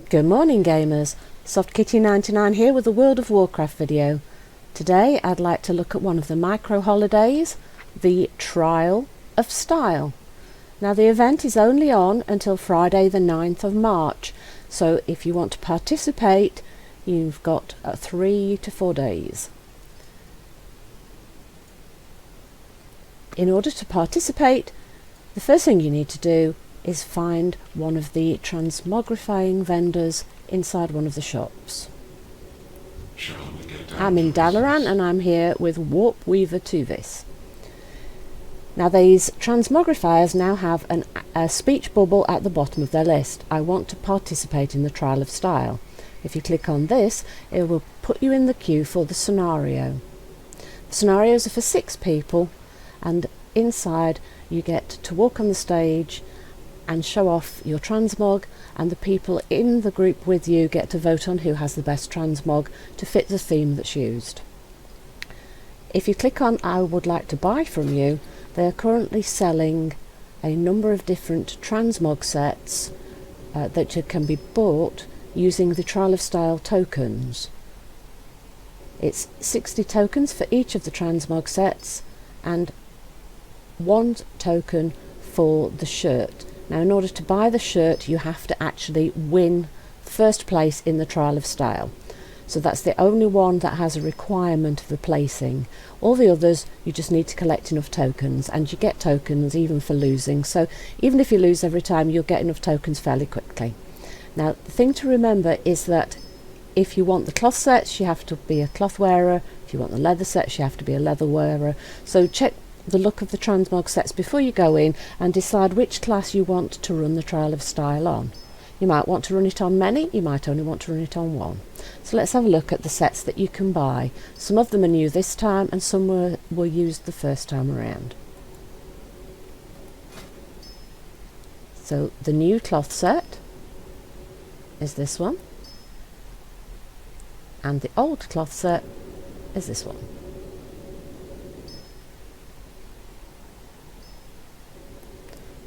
Good morning gamers, SoftKitty99 here with a World of Warcraft video. Today I'd like to look at one of the micro holidays, the Trial of Style. Now the event is only on until Friday the 9th of March, so if you want to participate you've got 3 to 4 days. In order to participate, the first thing you need to do is find one of the transmogrifying vendors inside one of the shops. I'm in Dalaran and I'm here with Warp Weaver Tuvis. Now these transmogrifiers now have a speech bubble at the bottom of their list. I want to participate in the Trial of Style. If you click on this, it will put you in the queue for the scenario. The scenarios are for 6 people, and inside you get to walk on the stage and show off your transmog, and the people in the group with you get to vote on who has the best transmog to fit the theme that's used. If you click on I would like to buy from you, they are currently selling a number of different transmog sets that can be bought using the Trial of Style tokens. It's 60 tokens for each of the transmog sets and 1 token for the shirt. Now in order to buy the shirt you have to actually win first place in the Trial of Style. So that's the only one that has a requirement of the placing. All the others you just need to collect enough tokens, and you get tokens even for losing. So even if you lose every time you'll get enough tokens fairly quickly. Now the thing to remember is that if you want the cloth sets you have to be a cloth wearer. If you want the leather sets you have to be a leather wearer. So check the look of the transmog sets before you go in and decide which class you want to run the Trial of Style on. You might want to run it on many, you might only want to run it on one. So let's have a look at the sets that you can buy. Some of them are new this time and some were used the first time around. So the new cloth set is this one, and the old cloth set is this one.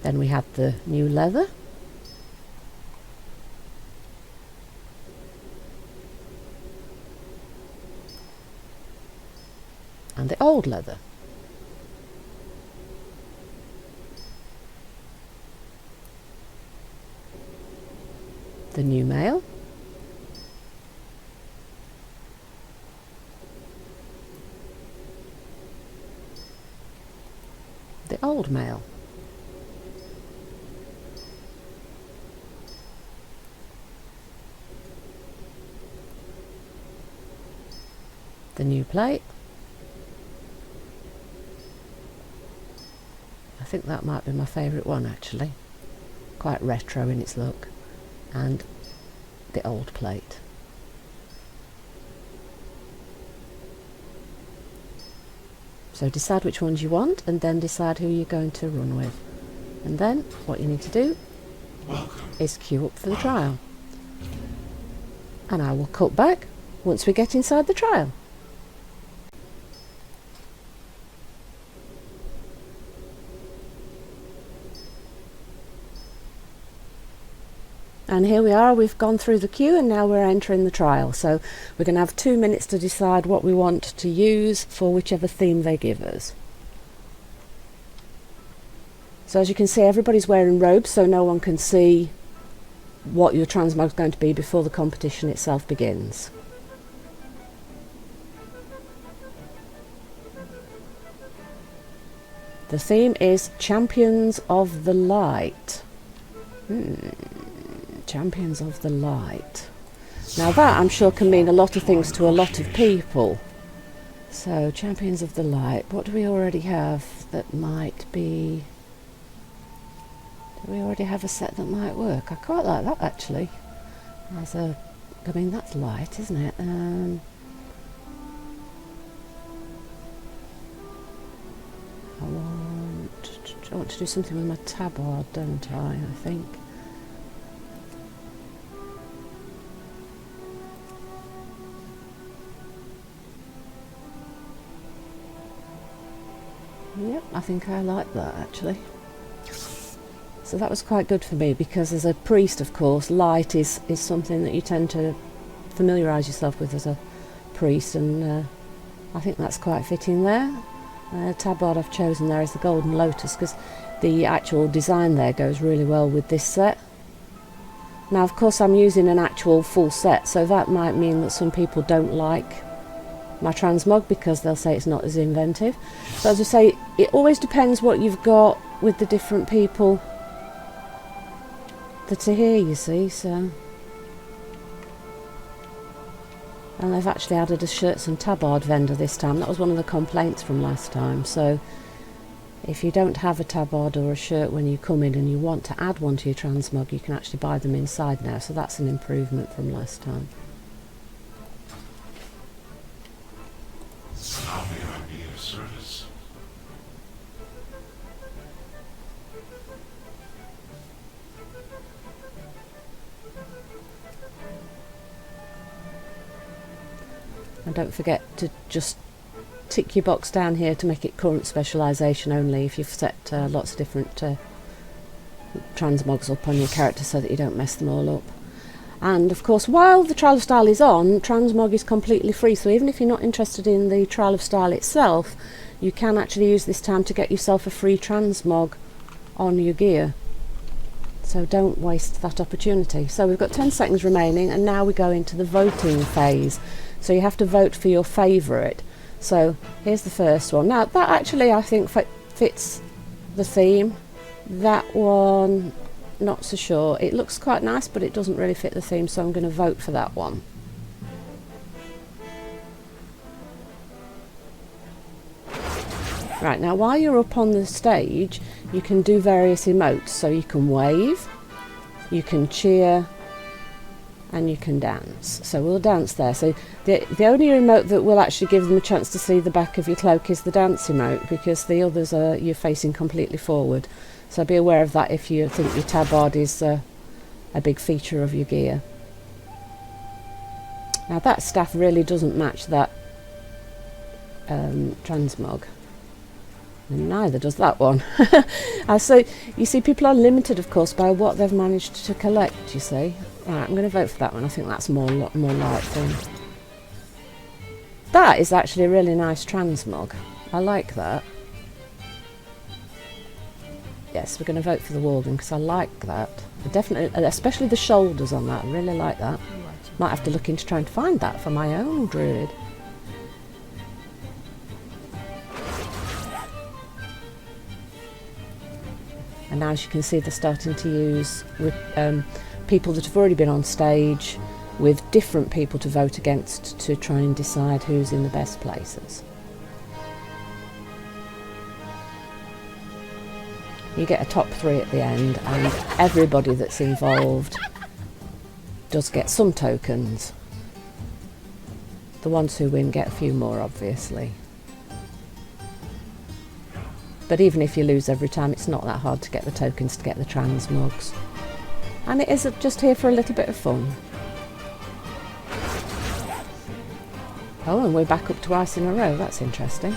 Then we have the new leather, and the old leather. The new mail, the old mail, the new plate. I think that might be my favourite one actually, quite retro in its look, and the old plate. So decide which ones you want and then decide who you're going to run with, and then what you need to do is queue up for the trial, and I will cut back once we get inside the trial. And here we are, we've gone through the queue and now we're entering the trial. So we're going to have 2 minutes to decide what we want to use for whichever theme they give us. So as you can see, everybody's wearing robes so no one can see what your transmog is going to be before the competition itself begins. The theme is Champions of the Light. Champions of the Light. Now that I'm sure can mean a lot of things to a lot of people. So Champions of the Light, what do we already have that might be... Do we already have a set that might work? I quite like that actually. As a, I mean that's light, isn't it? I want to do something with my tabard, don't I think. Yep, I think I like that actually. So that was quite good for me, because as a priest, of course, light is something that you tend to familiarise yourself with as a priest, and I think that's quite fitting there. Tabard I've chosen there is the Golden Lotus, because the actual design there goes really well with this set. Now, of course, I'm using an actual full set, so that might mean that some people don't like my transmog because they'll say it's not as inventive. But as I say, it always depends what you've got with the different people that are here, you see. So, and they've actually added a shirts and tabard vendor this time. That was one of the complaints from last time. So if you don't have a tabard or a shirt when you come in and you want to add one to your transmog, you can actually buy them inside now. So that's an improvement from last time. How may I be of service? And don't forget to just tick your box down here to make it current specialisation only if you've set lots of different transmogs up on your character, so that you don't mess them all up. And of course, while the Trial of Style is on, transmog is completely free, so even if you're not interested in the Trial of Style itself, you can actually use this time to get yourself a free transmog on your gear. So don't waste that opportunity. So we've got 10 seconds remaining, and now we go into the voting phase. So you have to vote for your favourite. So here's the first one. Now that actually I think fits the theme. That one, not so sure. It looks quite nice, but it doesn't really fit the theme, so I'm going to vote for that one. Right, now while you're up on the stage, you can do various emotes. So you can wave, you can cheer, and you can dance. So we'll dance there. So the only emote that will actually give them a chance to see the back of your cloak is the dance emote, because the others are you're facing completely forward. So be aware of that if you think your tabard is a big feature of your gear. Now that staff really doesn't match that transmog. And neither does that one. So you see, people are limited, of course, by what they've managed to collect, you see. Right, I'm going to vote for that one. I think that's more light thing. That is actually a really nice transmog. I like that. Yes, we're going to vote for the Walden because I like that. I definitely, especially the shoulders on that. I really like that. Might have to look into trying to find that for my own druid. And now, as you can see, they're starting to use people that have already been on stage with different people to vote against to try and decide who's in the best places. You get a top 3 at the end, and everybody that's involved does get some tokens. The ones who win get a few more, obviously. But even if you lose every time, it's not that hard to get the tokens to get the transmogs. And it is just here for a little bit of fun. Oh, and we're back up twice in a row. That's interesting.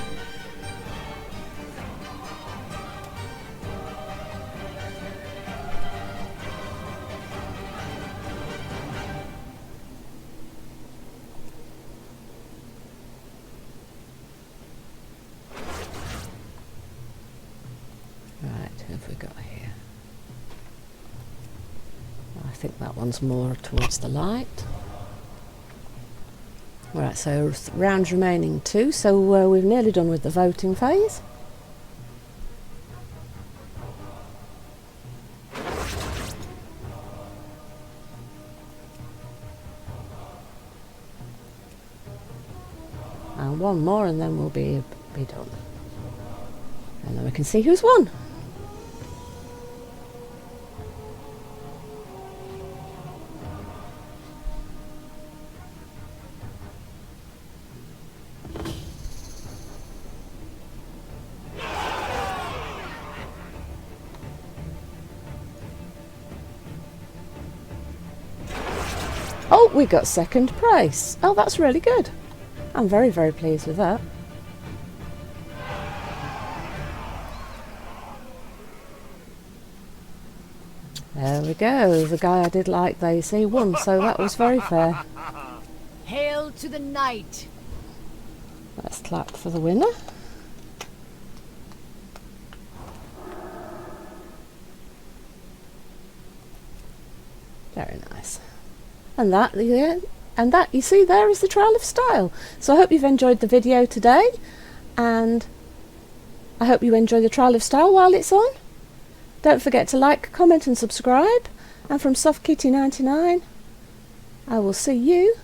Who have we got here? I think that one's more towards the light. Right, so rounds remaining 2, so we've nearly done with the voting phase. And one more and then we'll be done. And then we can see who's won. Oh, we got second prize. Oh, that's really good. I'm very, very pleased with that. There we go. The guy I did like, they say, won, so that was very fair. Hail to the knight! Let's clap for the winner. Very nice. And that, yeah, and that, you see, there is the Trial of Style. So I hope you've enjoyed the video today, and I hope you enjoy the Trial of Style while it's on. Don't forget to like, comment and subscribe. And from SoftKitty99, I will see you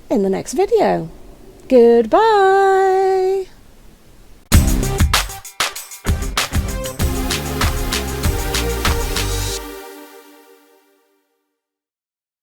in the next video. Goodbye!